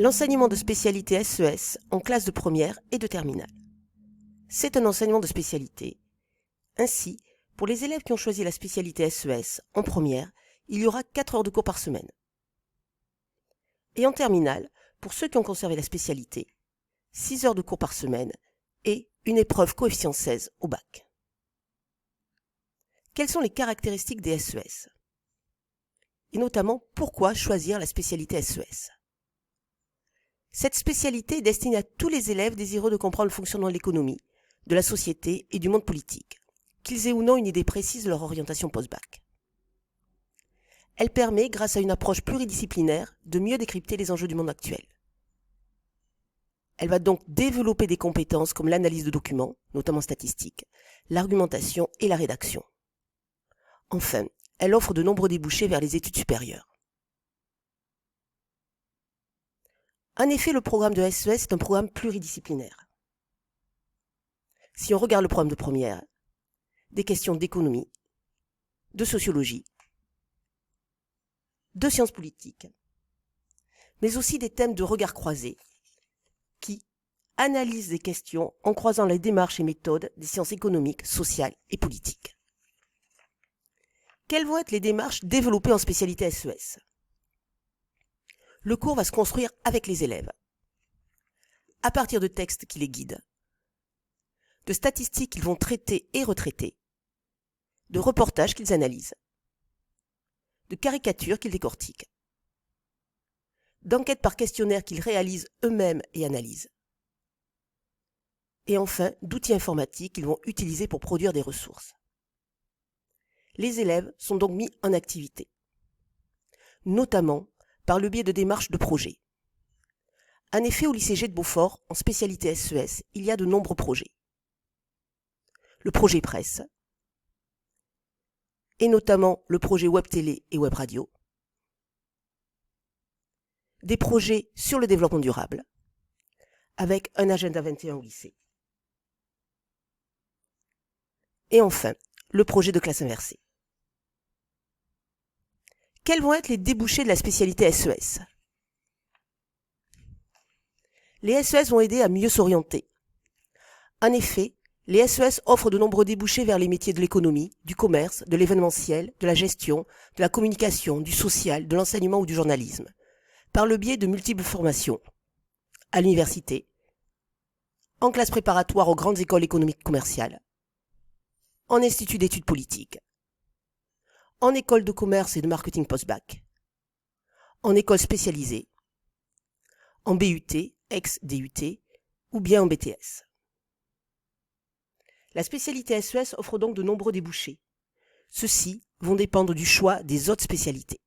L'enseignement de spécialité SES en classe de première et de terminale. C'est un enseignement de spécialité. Ainsi, pour les élèves qui ont choisi la spécialité SES en première, il y aura 4 heures de cours par semaine. Et en terminale, pour ceux qui ont conservé la spécialité, 6 heures de cours par semaine et une épreuve coefficient 16 au bac. Quelles sont les caractéristiques des SES? Et notamment, pourquoi choisir la spécialité SES? Cette spécialité est destinée à tous les élèves désireux de comprendre le fonctionnement de l'économie, de la société et du monde politique, qu'ils aient ou non une idée précise de leur orientation post-bac. Elle permet, grâce à une approche pluridisciplinaire, de mieux décrypter les enjeux du monde actuel. Elle va donc développer des compétences comme l'analyse de documents, notamment statistiques, l'argumentation et la rédaction. Enfin, elle offre de nombreux débouchés vers les études supérieures. En effet, le programme de SES est un programme pluridisciplinaire. Si on regarde le programme de première, des questions d'économie, de sociologie, de sciences politiques, mais aussi des thèmes de regard croisé qui analysent des questions en croisant les démarches et méthodes des sciences économiques, sociales et politiques. Quelles vont être les démarches développées en spécialité SES? Le cours va se construire avec les élèves, à partir de textes qui les guident, de statistiques qu'ils vont traiter et retraiter, de reportages qu'ils analysent, de caricatures qu'ils décortiquent, d'enquêtes par questionnaire qu'ils réalisent eux-mêmes et analysent, et enfin d'outils informatiques qu'ils vont utiliser pour produire des ressources. Les élèves sont donc mis en activité, notamment par le biais de démarches de projets. En effet, au lycée G de Beaufort, en spécialité SES, il y a de nombreux projets. Le projet presse, et notamment le projet web télé et web radio, des projets sur le développement durable, avec un agenda 21 au lycée. Et enfin, le projet de classe inversée. Quels vont être les débouchés de la spécialité SES? Les SES vont aider à mieux s'orienter. En effet, les SES offrent de nombreux débouchés vers les métiers de l'économie, du commerce, de l'événementiel, de la gestion, de la communication, du social, de l'enseignement ou du journalisme, par le biais de multiples formations, à l'université, en classe préparatoire aux grandes écoles économiques commerciales, en institut d'études politiques, en école de commerce et de marketing post-bac, en école spécialisée, en BUT, ex-DUT ou bien en BTS. La spécialité SES offre donc de nombreux débouchés. Ceux-ci vont dépendre du choix des autres spécialités.